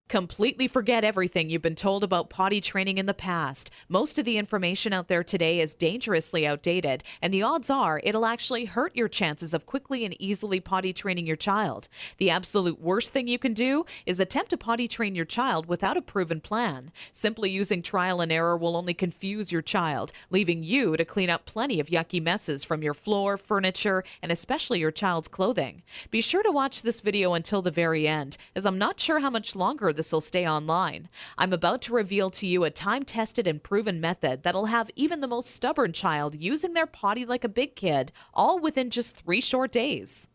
Completely forget everything you've been told about potty training in the past. Most of the information out there today is dangerously outdated, and the odds are it'll actually hurt your chances of quickly and easily potty training your child. The absolute worst thing you can do is attempt to potty train your child without a proven plan. Simply using trial and error will only confuse your child, leaving you to clean up plenty of yucky messes from your floor, furniture, and especially your child's clothing. Be sure to watch this video until the very end, as I'm not sure how much longer this will stay online. I'm about to reveal to you a time-tested and proven method that'll have even the most stubborn child using their potty like a big kid, all within just 3 short days.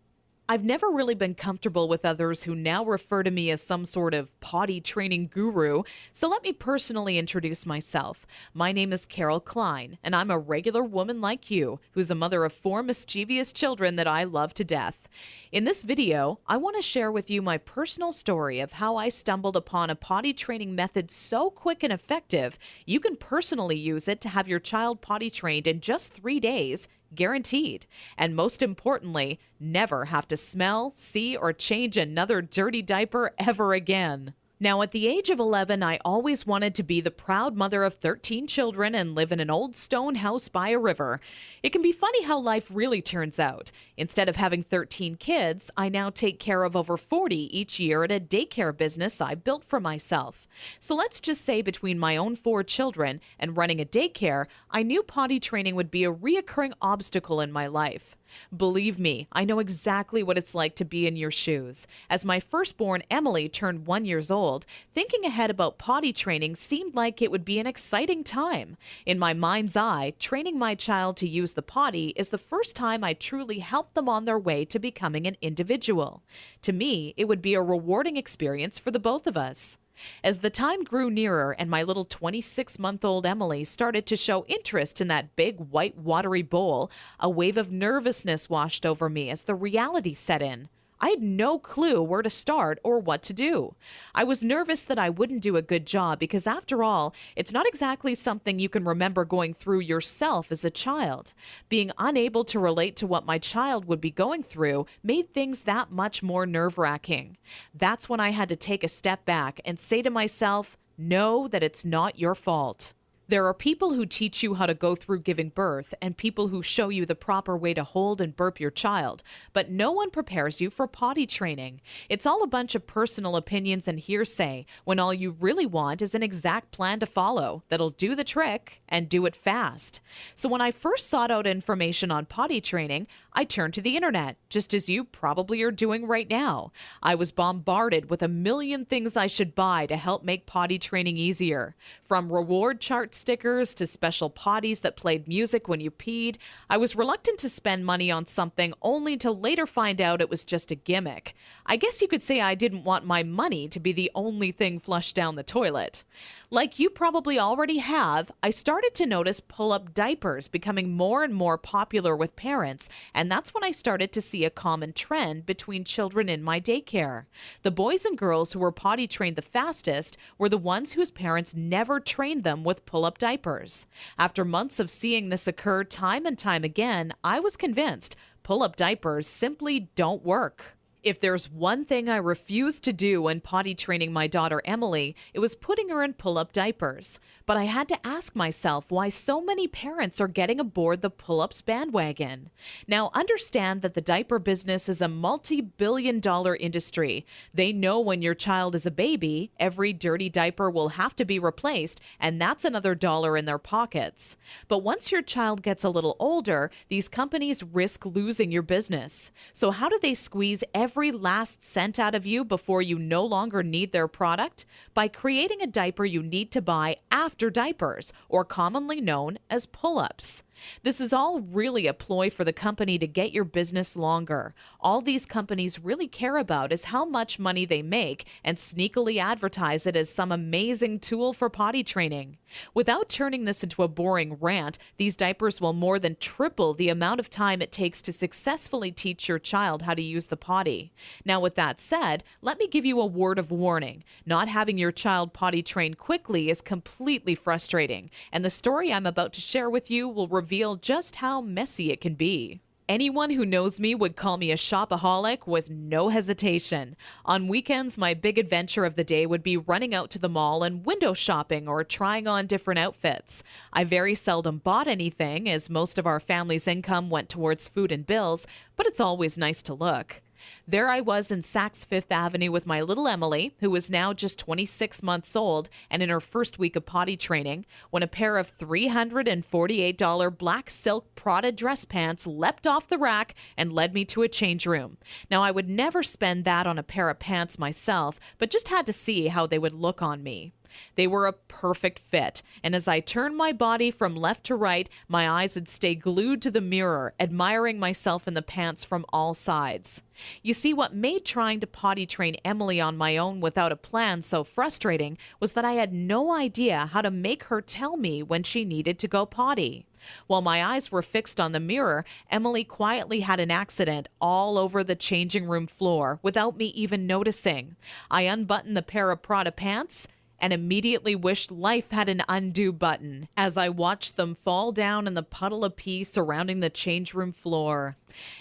I've never really been comfortable with others who now refer to me as some sort of potty training guru, so let me personally introduce myself. My name is Carol Klein, and I'm a regular woman like you, who's a mother of 4 mischievous children that I love to death. In this video, I want to share with you my personal story of how I stumbled upon a potty training method so quick and effective, you can personally use it to have your child potty trained in just 3 days, guaranteed. And most importantly, never have to smell, see, or change another dirty diaper ever again. Now, at the age of 11, I always wanted to be the proud mother of 13 children and live in an old stone house by a river. It can be funny how life really turns out. Instead of having 13 kids, I now take care of over 40 each year at a daycare business I built for myself. So let's just say between my own 4 children and running a daycare, I knew potty training would be a reoccurring obstacle in my life. Believe me, I know exactly what it's like to be in your shoes. As my firstborn Emily turned 1 year old, thinking ahead about potty training seemed like it would be an exciting time. In my mind's eye, training my child to use the potty is the first time I truly helped them on their way to becoming an individual. To me, it would be a rewarding experience for the both of us. As the time grew nearer and my little 26-month-old Emily started to show interest in that big white watery bowl, a wave of nervousness washed over me as the reality set in. I had no clue where to start or what to do. I was nervous that I wouldn't do a good job because, after all, it's not exactly something you can remember going through yourself as a child. Being unable to relate to what my child would be going through made things that much more nerve-wracking. That's when I had to take a step back and say to myself, know that it's not your fault. There are people who teach you how to go through giving birth and people who show you the proper way to hold and burp your child, but no one prepares you for potty training. It's all a bunch of personal opinions and hearsay when all you really want is an exact plan to follow that'll do the trick and do it fast. So when I first sought out information on potty training, I turned to the internet, just as you probably are doing right now. I was bombarded with a million things I should buy to help make potty training easier. From reward chart stickers to special potties that played music when you peed, I was reluctant to spend money on something only to later find out it was just a gimmick. I guess you could say I didn't want my money to be the only thing flushed down the toilet. Like you probably already have, I started to notice pull-up diapers becoming more and more popular with parents, and that's when I started to see a common trend between children in my daycare. The boys and girls who were potty trained the fastest were the ones whose parents never trained them with pull-up diapers. After months of seeing this occur time and time again, I was convinced pull-up diapers simply don't work. If there's one thing I refused to do when potty training my daughter Emily, it was putting her in pull-up diapers. But I had to ask myself why so many parents are getting aboard the pull-ups bandwagon. Now, understand that the diaper business is a multi-billion-dollar industry. They know when your child is a baby, every dirty diaper will have to be replaced, and that's another dollar in their pockets. But once your child gets a little older, these companies risk losing your business. So how do they squeeze every last cent out of you before you no longer need their product? By creating a diaper you need to buy after diapers, or commonly known as pull-ups. This is all really a ploy for the company to get your business longer. All these companies really care about is how much money they make and sneakily advertise it as some amazing tool for potty training. Without turning this into a boring rant, these diapers will more than triple the amount of time it takes to successfully teach your child how to use the potty. Now, with that said, let me give you a word of warning. Not having your child potty trained quickly is completely frustrating, and the story I'm about to share with you will reveal just how messy it can be. Anyone who knows me would call me a shopaholic with no hesitation. On weekends, my big adventure of the day would be running out to the mall and window shopping or trying on different outfits. I very seldom bought anything, as most of our family's income went towards food and bills, but it's always nice to look. There I was in Saks Fifth Avenue with my little Emily, who was now just 26 months old and in her first week of potty training, when a pair of $348 black silk Prada dress pants leapt off the rack and led me to a change room. Now, I would never spend that on a pair of pants myself, but just had to see how they would look on me. They were a perfect fit, and as I turned my body from left to right, my eyes would stay glued to the mirror, admiring myself in the pants from all sides. You see, what made trying to potty train Emily on my own without a plan so frustrating was that I had no idea how to make her tell me when she needed to go potty. While my eyes were fixed on the mirror, Emily quietly had an accident all over the changing room floor without me even noticing. I unbuttoned the pair of Prada pants and immediately wished life had an undo button as I watched them fall down in the puddle of pee surrounding the change room floor.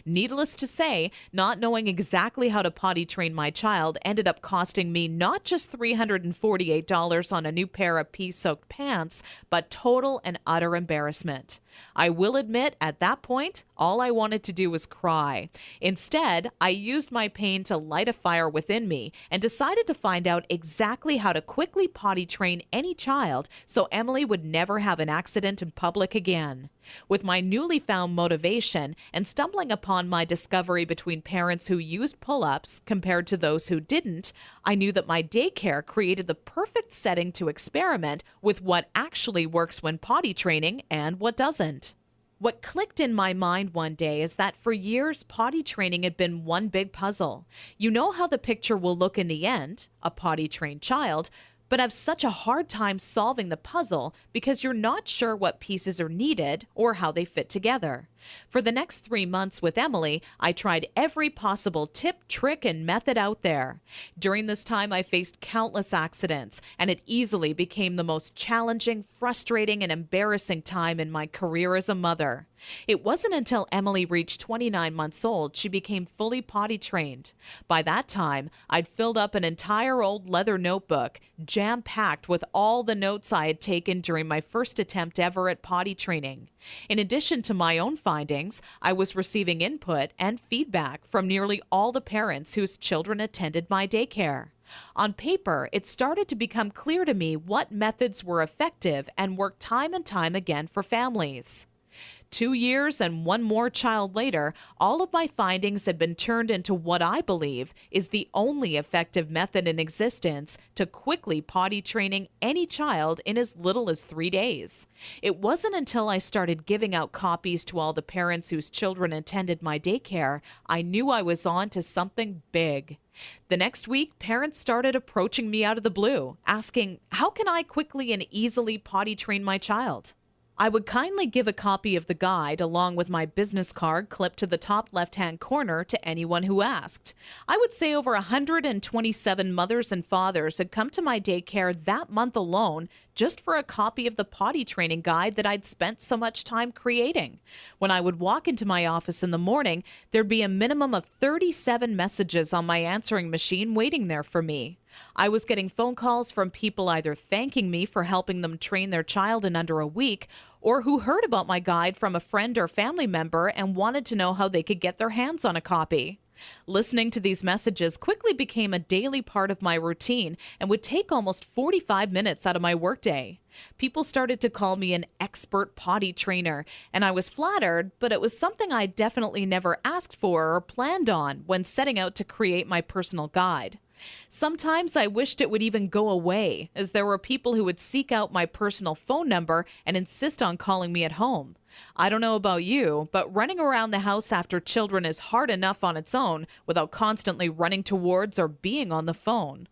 Needless to say, not knowing exactly how to potty train my child ended up costing me not just $348 on a new pair of pee-soaked pants, but total and utter embarrassment. I will admit, at that point, all I wanted to do was cry. Instead, I used my pain to light a fire within me and decided to find out exactly how to quickly potty train any child so Emily would never have an accident in public again. With my newly found motivation and stumbling upon my discovery between parents who used pull-ups compared to those who didn't, I knew that my daycare created the perfect setting to experiment with what actually works when potty training and what doesn't. What clicked in my mind one day is that for years, potty training had been one big puzzle. You know how the picture will look in the end, a potty-trained child, but have such a hard time solving the puzzle because you're not sure what pieces are needed or how they fit together. For the next 3 months with Emily, I tried every possible tip, trick, and method out there. During this time, I faced countless accidents, and it easily became the most challenging, frustrating, and embarrassing time in my career as a mother. It wasn't until Emily reached 29 months old she became fully potty trained. By that time, I'd filled up an entire old leather notebook, jam-packed with all the notes I had taken during my first attempt ever at potty training. In addition to my own findings, I was receiving input and feedback from nearly all the parents whose children attended my daycare. On paper, it started to become clear to me what methods were effective and worked time and time again for families. 2 years and one more child later, all of my findings had been turned into what I believe is the only effective method in existence to quickly potty training any child in as little as 3 days. It wasn't until I started giving out copies to all the parents whose children attended my daycare I knew I was on to something big. The next week, parents started approaching me out of the blue, asking, how can I quickly and easily potty train my child? I would kindly give a copy of the guide along with my business card clipped to the top left-hand corner to anyone who asked. I would say over 127 mothers and fathers had come to my daycare that month alone just for a copy of the potty training guide that I'd spent so much time creating. When I would walk into my office in the morning, there'd be a minimum of 37 messages on my answering machine waiting there for me. I was getting phone calls from people either thanking me for helping them train their child in under a week, or who heard about my guide from a friend or family member and wanted to know how they could get their hands on a copy. Listening to these messages quickly became a daily part of my routine and would take almost 45 minutes out of my workday. People started to call me an expert potty trainer, and I was flattered, but it was something I definitely never asked for or planned on when setting out to create my personal guide. Sometimes I wished it would even go away, as there were people who would seek out my personal phone number and insist on calling me at home. I don't know about you, but running around the house after children is hard enough on its own without constantly running towards or being on the phone.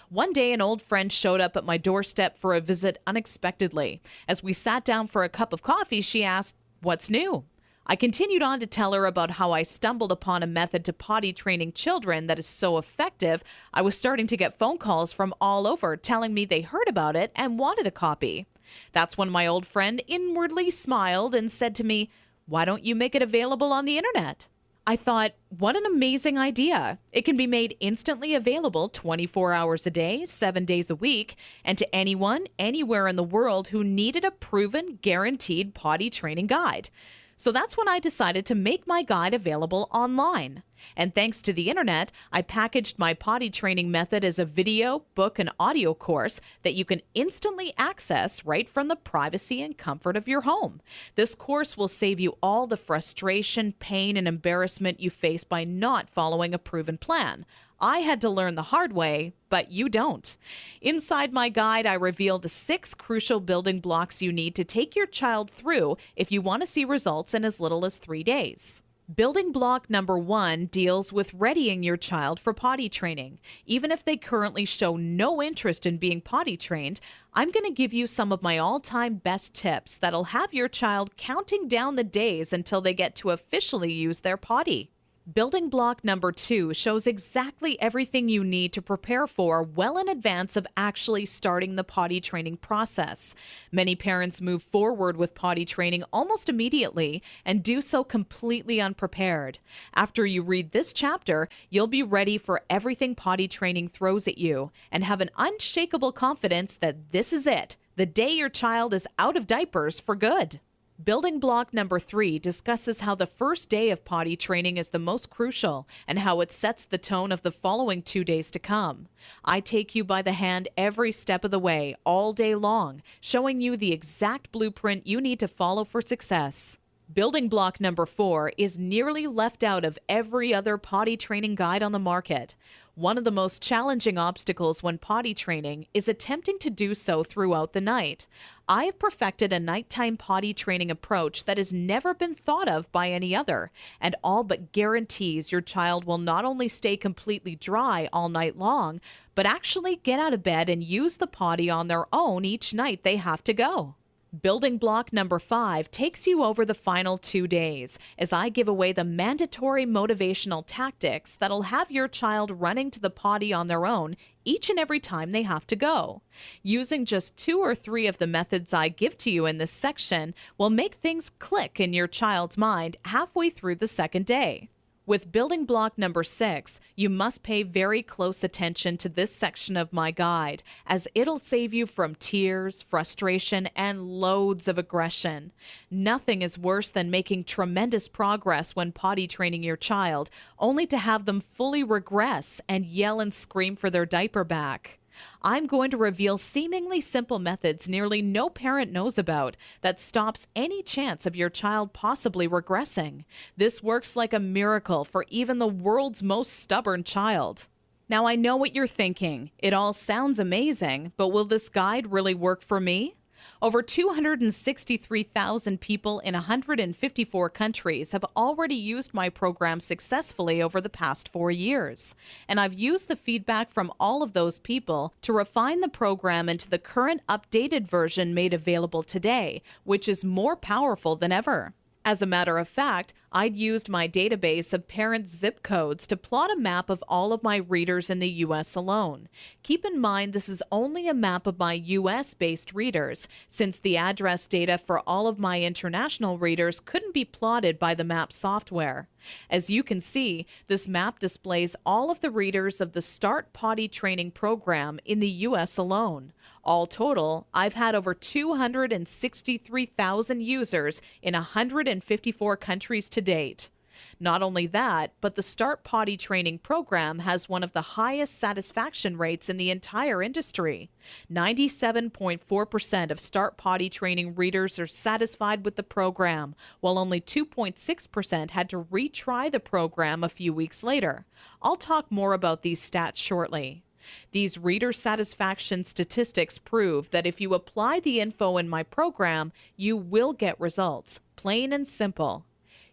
One day, an old friend showed up at my doorstep for a visit unexpectedly. As we sat down for a cup of coffee, she asked, "What's new?" I continued on to tell her about how I stumbled upon a method to potty training children that is so effective, I was starting to get phone calls from all over telling me they heard about it and wanted a copy. That's when my old friend inwardly smiled and said to me, Why don't you make it available on the internet? I thought, what an amazing idea. It can be made instantly available 24 hours a day, 7 days a week, and to anyone, anywhere in the world who needed a proven, guaranteed potty training guide. So that's when I decided to make my guide available online. And thanks to the internet, I packaged my potty training method as a video, book, and audio course that you can instantly access right from the privacy and comfort of your home. This course will save you all the frustration, pain, and embarrassment you face by not following a proven plan. I had to learn the hard way, but you don't. Inside my guide, I reveal the 6 crucial building blocks you need to take your child through if you want to see results in as little as 3 days. Building block number 1 deals with readying your child for potty training. Even if they currently show no interest in being potty trained, I'm going to give you some of my all-time best tips that'll have your child counting down the days until they get to officially use their potty. Building block number 2 shows exactly everything you need to prepare for well in advance of actually starting the potty training process. Many parents move forward with potty training almost immediately and do so completely unprepared. After you read this chapter, you'll be ready for everything potty training throws at you and have an unshakable confidence that this is it, the day your child is out of diapers for good. Building block number 3 discusses how the first day of potty training is the most crucial and how it sets the tone of the following 2 days to come. I take you by the hand every step of the way, all day long, showing you the exact blueprint you need to follow for success. Building block number 4 is nearly left out of every other potty training guide on the market. One of the most challenging obstacles when potty training is attempting to do so throughout the night. I have perfected a nighttime potty training approach that has never been thought of by any other, and all but guarantees your child will not only stay completely dry all night long, but actually get out of bed and use the potty on their own each night they have to go. Building block number 5 takes you over the final 2 days as I give away the mandatory motivational tactics that'll have your child running to the potty on their own each and every time they have to go. Using just 2 or 3 of the methods I give to you in this section will make things click in your child's mind halfway through the second day. With building block number 6, you must pay very close attention to this section of my guide, as it'll save you from tears, frustration, and loads of aggression. Nothing is worse than making tremendous progress when potty training your child, only to have them fully regress and yell and scream for their diaper back. I'm going to reveal seemingly simple methods nearly no parent knows about that stops any chance of your child possibly regressing. This works like a miracle for even the world's most stubborn child. Now, I know what you're thinking. It all sounds amazing, but will this guide really work for me? Over 263,000 people in 154 countries have already used my program successfully over the past 4 years. And I've used the feedback from all of those people to refine the program into the current updated version made available today, which is more powerful than ever. As a matter of fact, I'd used my database of parents' zip codes to plot a map of all of my readers in the U.S. alone. Keep in mind this is only a map of my U.S.-based readers, since the address data for all of my international readers couldn't be plotted by the map software. As you can see, this map displays all of the readers of the Start Potty Training program in the U.S. alone. All total, I've had over 263,000 users in 154 countries to date. Not only that, but the Start Potty Training program has one of the highest satisfaction rates in the entire industry. 97.4% of Start Potty Training readers are satisfied with the program, while only 2.6% had to retry the program a few weeks later. I'll talk more about these stats shortly. These reader satisfaction statistics prove that if you apply the info in my program, you will get results, plain and simple.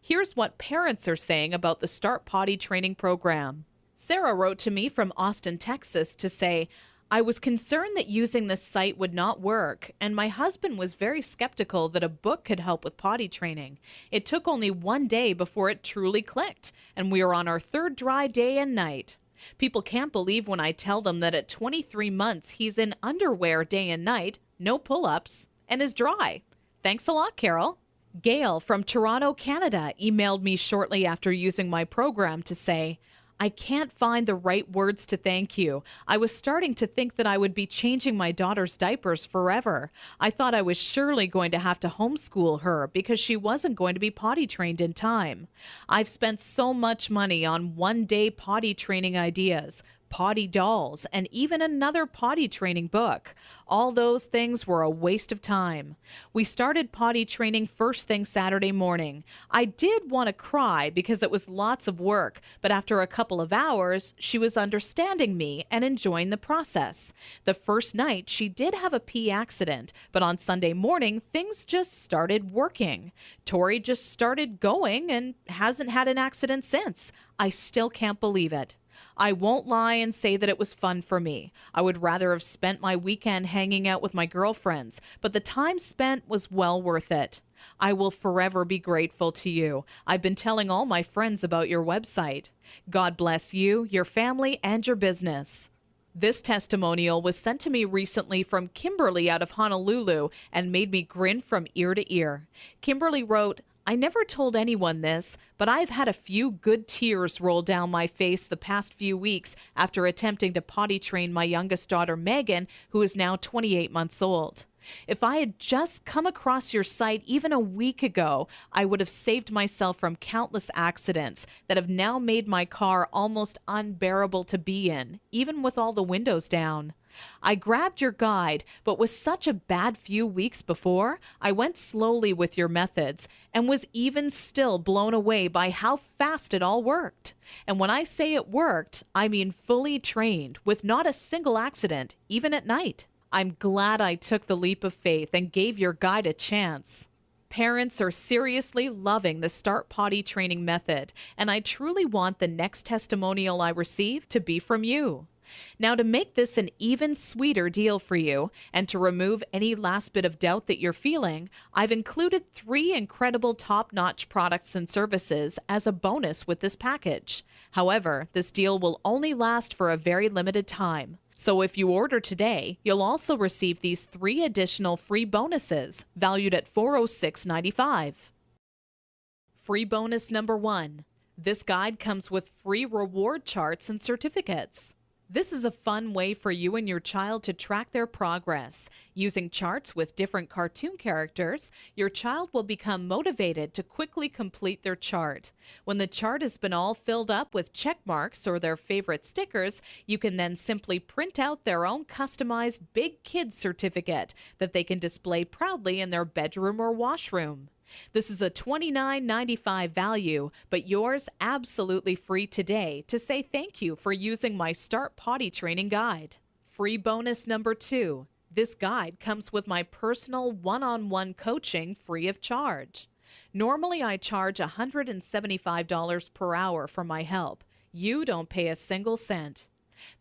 Here's what parents are saying about the Start Potty Training program. Sarah wrote to me from Austin, Texas to say, I was concerned that using this site would not work, and my husband was very skeptical that a book could help with potty training. It took only 1 day before it truly clicked, and we are on our 3rd dry day and night. People can't believe when I tell them that at 23 months he's in underwear day and night, no pull-ups, and is dry. Thanks a lot, Carol. Gail from Toronto, Canada, emailed me shortly after using my program to say, I can't find the right words to thank you. I was starting to think that I would be changing my daughter's diapers forever. I thought I was surely going to have to homeschool her because she wasn't going to be potty trained in time. I've spent so much money on one-day potty training ideas, potty dolls, and even another potty training book. All those things were a waste of time. We started potty training first thing Saturday morning. I did want to cry because it was lots of work, but after a couple of hours, she was understanding me and enjoying the process. The first night, she did have a pee accident, but on Sunday morning, things just started working. Tori just started going and hasn't had an accident since. I still can't believe it. I won't lie and say that it was fun for me. I would rather have spent my weekend hanging out with my girlfriends, but the time spent was well worth it. I will forever be grateful to you. I've been telling all my friends about your website. God bless you, your family, and your business. This testimonial was sent to me recently from Kimberly out of Honolulu and made me grin from ear to ear. Kimberly wrote, I never told anyone this, but I've had a few good tears roll down my face the past few weeks after attempting to potty train my youngest daughter, Megan, who is now 28 months old. If I had just come across your site even a week ago, I would have saved myself from countless accidents that have now made my car almost unbearable to be in, even with all the windows down. I grabbed your guide, but with such a bad few weeks before, I went slowly with your methods and was even still blown away by how fast it all worked. And when I say it worked, I mean fully trained, with not a single accident, even at night. I'm glad I took the leap of faith and gave your guide a chance. Parents are seriously loving the Start Potty training method, and I truly want the next testimonial I receive to be from you. Now, to make this an even sweeter deal for you and to remove any last bit of doubt that you're feeling, I've included 3 incredible top-notch products and services as a bonus with this package. However, this deal will only last for a very limited time. So if you order today, you'll also receive these 3 additional free bonuses valued at $406.95. Free bonus number 1. This guide comes with free reward charts and certificates. This is a fun way for you and your child to track their progress. Using charts with different cartoon characters, your child will become motivated to quickly complete their chart. When the chart has been all filled up with check marks or their favorite stickers, you can then simply print out their own customized Big Kids certificate that they can display proudly in their bedroom or washroom. This is a $29.95 value, but yours absolutely free today to say thank you for using my Start Potty Training Guide. Free bonus number 2. This guide comes with my personal one-on-one coaching free of charge. Normally, I charge $175 per hour for my help. You don't pay a single cent.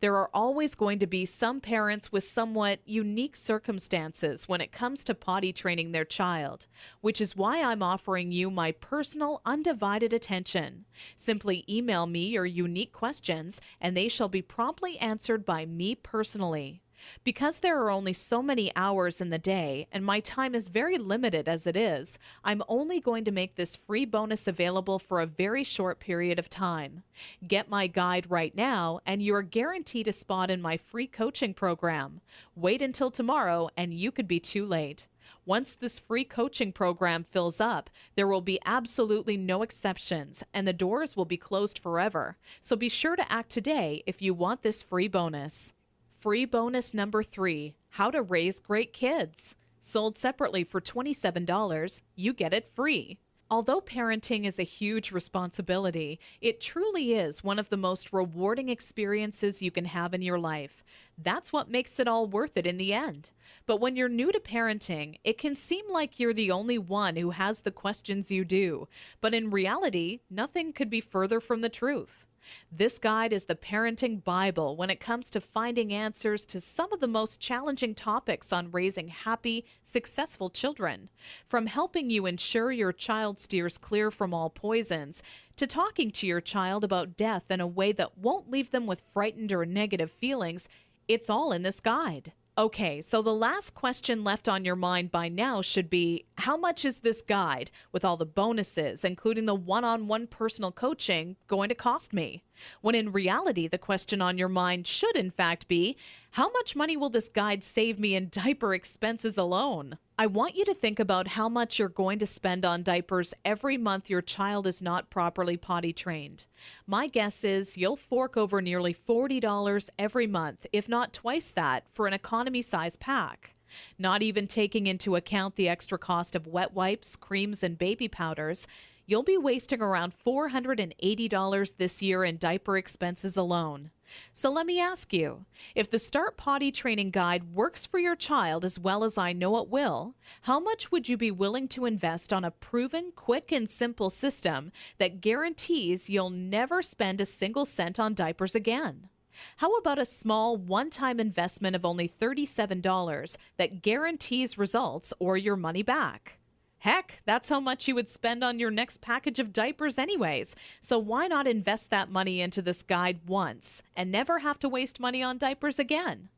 There are always going to be some parents with somewhat unique circumstances when it comes to potty training their child, which is why I'm offering you my personal undivided attention. Simply email me your unique questions, and they shall be promptly answered by me personally. Because there are only so many hours in the day, and my time is very limited as it is, I'm only going to make this free bonus available for a very short period of time. Get my guide right now, and you're guaranteed a spot in my free coaching program. Wait until tomorrow, and you could be too late. Once this free coaching program fills up, there will be absolutely no exceptions, and the doors will be closed forever. So be sure to act today if you want this free bonus. Free bonus number 3, How to Raise Great Kids. Sold separately for $27, you get it free. Although parenting is a huge responsibility, it truly is one of the most rewarding experiences you can have in your life. That's what makes it all worth it in the end. But when you're new to parenting, it can seem like you're the only one who has the questions you do. But in reality, nothing could be further from the truth. This guide is the parenting Bible when it comes to finding answers to some of the most challenging topics on raising happy, successful children. From helping you ensure your child steers clear from all poisons, to talking to your child about death in a way that won't leave them with frightened or negative feelings, it's all in this guide. Okay, so the last question left on your mind by now should be, how much is this guide, with all the bonuses, including the one-on-one personal coaching, going to cost me? When in reality, the question on your mind should in fact be, how much money will this guide save me in diaper expenses alone? I want you to think about how much you're going to spend on diapers every month your child is not properly potty trained. My guess is you'll fork over nearly $40 every month, if not twice that, for an economy size pack. Not even taking into account the extra cost of wet wipes, creams, and baby powders, you'll be wasting around $480 this year in diaper expenses alone. So let me ask you, if the Start Potty Training Guide works for your child as well as I know it will, how much would you be willing to invest on a proven, quick, and simple system that guarantees you'll never spend a single cent on diapers again? How about a small one-time investment of only $37 that guarantees results or your money back? Heck, that's how much you would spend on your next package of diapers anyways. So why not invest that money into this guide once and never have to waste money on diapers again?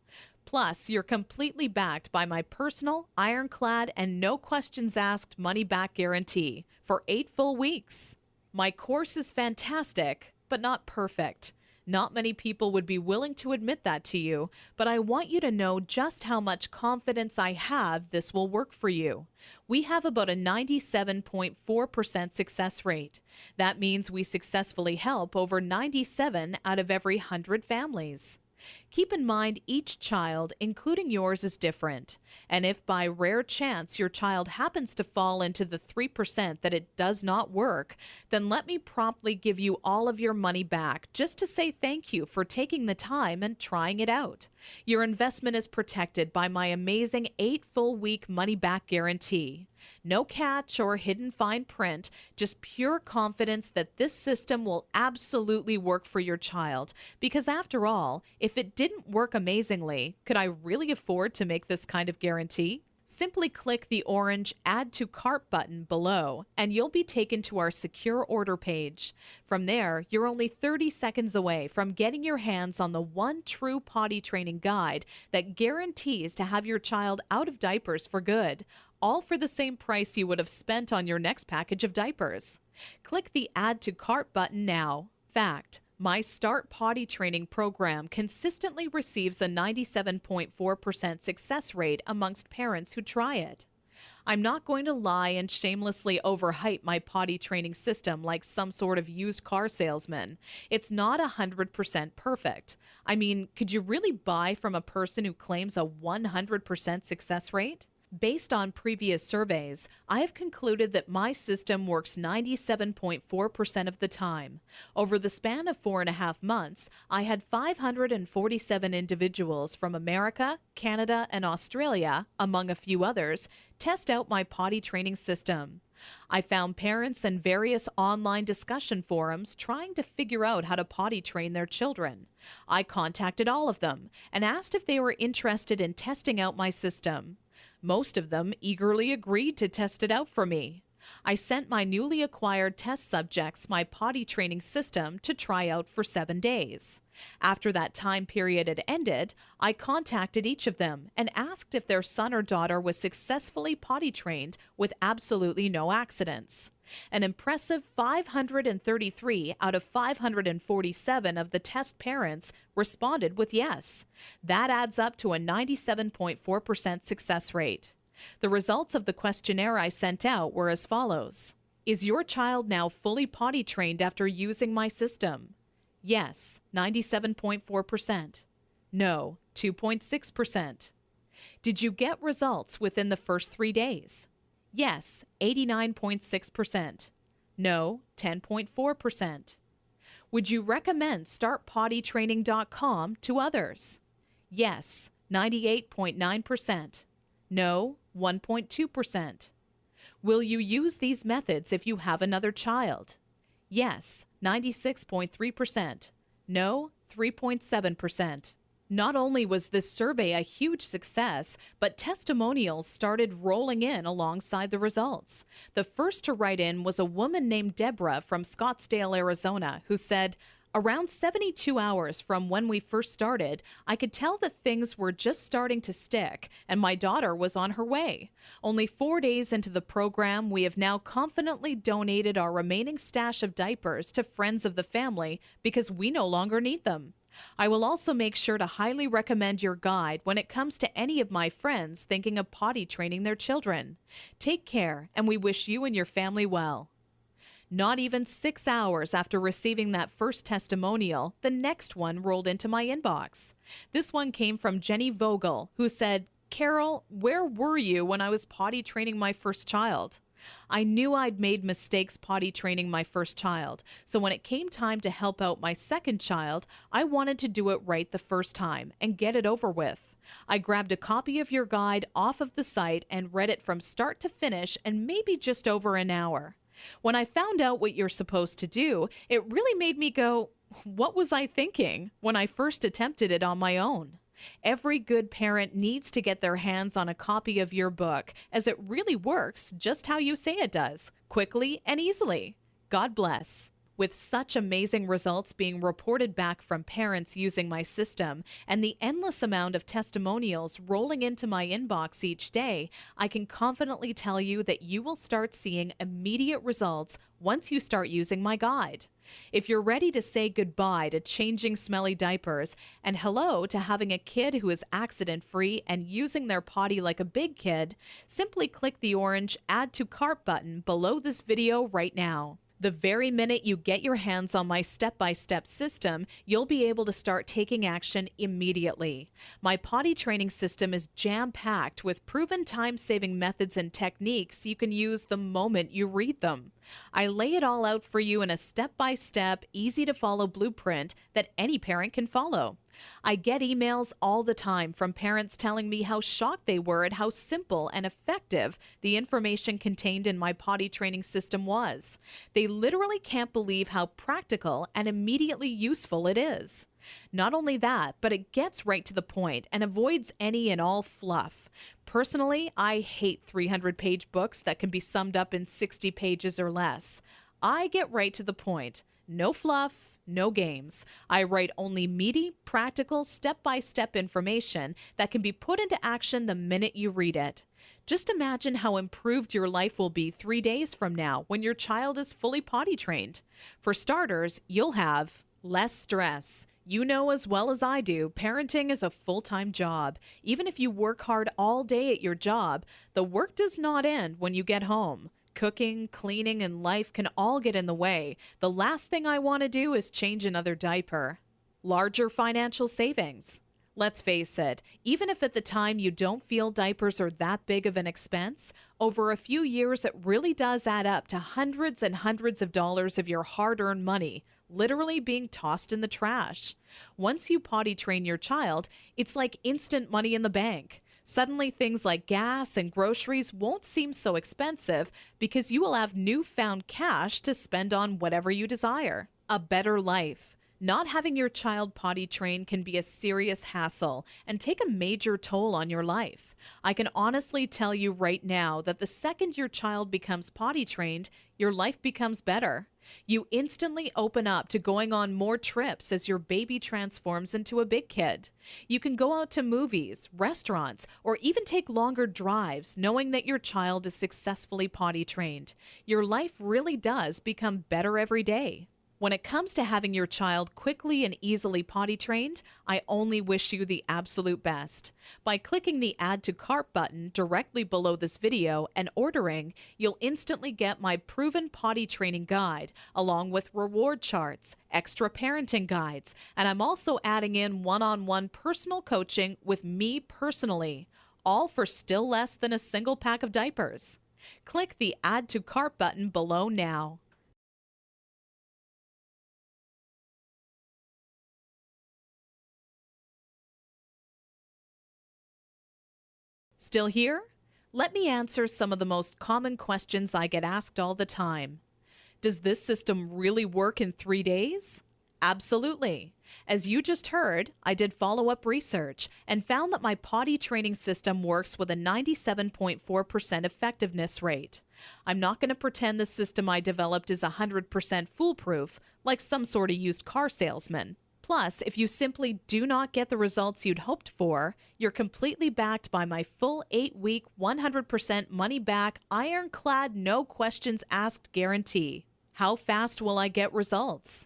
Plus, you're completely backed by my personal, ironclad, and no questions asked money-back guarantee for 8 full weeks. My course is fantastic, but not perfect. Not many people would be willing to admit that to you, but I want you to know just how much confidence I have this will work for you. We have about a 97.4% success rate. That means we successfully help over 97 out of every 100 families. Keep in mind each child, including yours, is different. And if by rare chance your child happens to fall into the 3% that it does not work, then let me promptly give you all of your money back just to say thank you for taking the time and trying it out. Your investment is protected by my amazing 8 full week money back guarantee. No catch or hidden fine print, just pure confidence that this system will absolutely work for your child. Because after all, if it didn't work amazingly, could I really afford to make this kind of guarantee? Simply click the orange Add to Cart button below, and you'll be taken to our secure order page. From there, you're only 30 seconds away from getting your hands on the one true potty training guide that guarantees to have your child out of diapers for good, all for the same price you would have spent on your next package of diapers. Click the Add to Cart button now. Fact: my Start Potty Training program consistently receives a 97.4% success rate amongst parents who try it. I'm not going to lie and shamelessly overhype my potty training system like some sort of used car salesman. It's not 100% perfect. I mean, could you really buy from a person who claims a 100% success rate? Based on previous surveys, I have concluded that my system works 97.4% of the time. Over the span of 4.5 months, I had 547 individuals from America, Canada, and Australia, among a few others, test out my potty training system. I found parents in various online discussion forums trying to figure out how to potty train their children. I contacted all of them and asked if they were interested in testing out my system. Most of them eagerly agreed to test it out for me. I sent my newly acquired test subjects my potty training system to try out for 7 days. After that time period had ended, I contacted each of them and asked if their son or daughter was successfully potty trained with absolutely no accidents. An impressive 533 out of 547 of the test parents responded with yes. That adds up to a 97.4% success rate. The results of the questionnaire I sent out were as follows. Is your child now fully potty trained after using my system? Yes, 97.4%. No, 2.6%. Did you get results within the first 3 days? Yes, 89.6%. No, 10.4%. Would you recommend StartPottyTraining.com to others? Yes, 98.9%. No, 1.2%. Will you use these methods if you have another child? Yes, 96.3%. No, 3.7%. Not only was this survey a huge success, but testimonials started rolling in alongside the results. The first to write in was a woman named Deborah from Scottsdale, Arizona, who said, Around 72 hours from when we first started, I could tell that things were just starting to stick, and my daughter was on her way. Only 4 days into the program, we have now confidently donated our remaining stash of diapers to friends of the family because we no longer need them. I will also make sure to highly recommend your guide when it comes to any of my friends thinking of potty training their children. Take care, and we wish you and your family well. Not even 6 hours after receiving that first testimonial, the next one rolled into my inbox. This one came from Jenny Vogel, who said, "Carol, where were you when I was potty training my first child?" I knew I'd made mistakes potty training my first child, so when it came time to help out my second child, I wanted to do it right the first time and get it over with. I grabbed a copy of your guide off of the site and read it from start to finish in maybe just over an hour. When I found out what you're supposed to do, it really made me go, what was I thinking when I first attempted it on my own? Every good parent needs to get their hands on a copy of your book, as it really works just how you say it does, quickly and easily. God bless. With such amazing results being reported back from parents using my system and the endless amount of testimonials rolling into my inbox each day, I can confidently tell you that you will start seeing immediate results once you start using my guide. If you're ready to say goodbye to changing smelly diapers and hello to having a kid who is accident-free and using their potty like a big kid, simply click the orange Add to Cart button below this video right now. The very minute you get your hands on my step-by-step system, you'll be able to start taking action immediately. My potty training system is jam-packed with proven time-saving methods and techniques you can use the moment you read them. I lay it all out for you in a step-by-step, easy-to-follow blueprint that any parent can follow. I get emails all the time from parents telling me how shocked they were at how simple and effective the information contained in my potty training system was. They literally can't believe how practical and immediately useful it is. Not only that, but it gets right to the point and avoids any and all fluff. Personally, I hate 300-page books that can be summed up in 60 pages or less. I get right to the point. No fluff. No games. I write only meaty, practical, step-by-step information that can be put into action the minute you read it. Just imagine how improved your life will be 3 days from now when your child is fully potty trained. For starters, you'll have less stress. You know as well as I do, parenting is a full-time job. Even if you work hard all day at your job, the work does not end when you get home. Cooking, cleaning, and life can all get in the way. The last thing I want to do is change another diaper. Larger financial savings. Let's face it, even if at the time you don't feel diapers are that big of an expense, over a few years it really does add up to hundreds and hundreds of dollars of your hard-earned money, literally being tossed in the trash. Once you potty train your child, it's like instant money in the bank. Suddenly, things like gas and groceries won't seem so expensive because you will have newfound cash to spend on whatever you desire. A better life. Not having your child potty trained can be a serious hassle and take a major toll on your life. I can honestly tell you right now that the second your child becomes potty trained, your life becomes better. You instantly open up to going on more trips as your baby transforms into a big kid. You can go out to movies, restaurants, or even take longer drives knowing that your child is successfully potty trained. Your life really does become better every day. When it comes to having your child quickly and easily potty trained, I only wish you the absolute best. By clicking the Add to Cart button directly below this video and ordering, you'll instantly get my proven potty training guide, along with reward charts, extra parenting guides, and I'm also adding in one-on-one personal coaching with me personally, all for still less than a single pack of diapers. Click the Add to Cart button below now. Still here? Let me answer some of the most common questions I get asked all the time. Does this system really work in 3 days? Absolutely. As you just heard, I did follow-up research and found that my potty training system works with a 97.4% effectiveness rate. I'm not going to pretend the system I developed is 100% foolproof, like some sort of used car salesman. Plus, if you simply do not get the results you'd hoped for, you're completely backed by my full 8-week, 100% money-back, ironclad, no questions asked guarantee. How fast will I get results?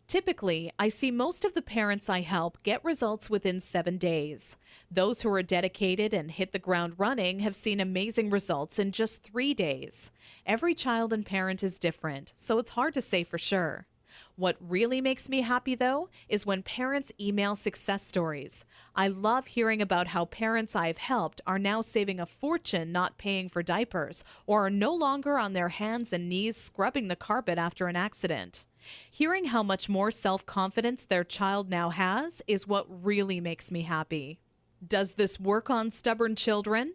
Typically, I see most of the parents I help get results within 7 days. Those who are dedicated and hit the ground running have seen amazing results in just 3 days. Every child and parent is different, so it's hard to say for sure. What really makes me happy, though, is when parents email success stories. I love hearing about how parents I've helped are now saving a fortune not paying for diapers or are no longer on their hands and knees scrubbing the carpet after an accident. Hearing how much more self-confidence their child now has is what really makes me happy. Does this work on stubborn children?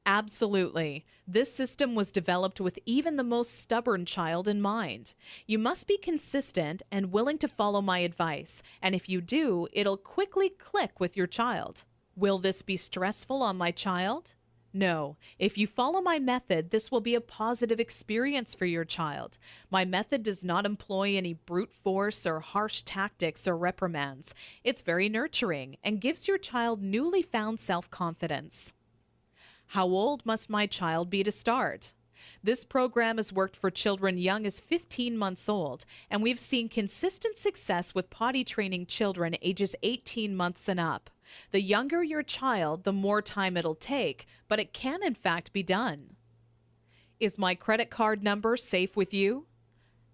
Absolutely. This system was developed with even the most stubborn child in mind. You must be consistent and willing to follow my advice, and if you do, it'll quickly click with your child. Will this be stressful on my child? No. If you follow my method, this will be a positive experience for your child. My method does not employ any brute force or harsh tactics or reprimands. It's very nurturing and gives your child newly found self-confidence. How old must my child be to start? This program has worked for children young as 15 months old, and we've seen consistent success with potty training children ages 18 months and up. The younger your child, the more time it'll take, but it can in fact be done. Is my credit card number safe with you?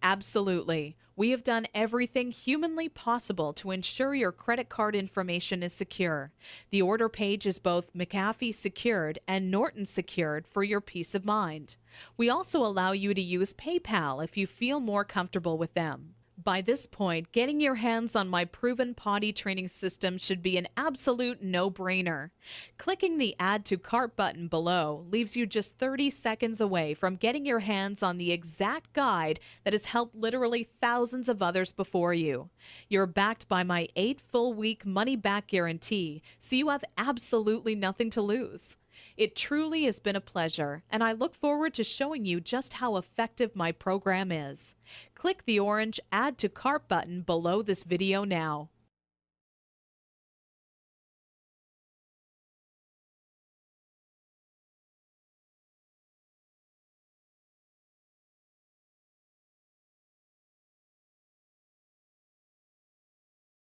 Absolutely. We have done everything humanly possible to ensure your credit card information is secure. The order page is both McAfee secured and Norton secured for your peace of mind. We also allow you to use PayPal if you feel more comfortable with them. By this point, getting your hands on my proven potty training system should be an absolute no-brainer. Clicking the Add to Cart button below leaves you just 30 seconds away from getting your hands on the exact guide that has helped literally thousands of others before you. You're backed by my 8 full-week money-back guarantee, so you have absolutely nothing to lose. It truly has been a pleasure, and I look forward to showing you just how effective my program is. Click the orange Add to Cart button below this video now.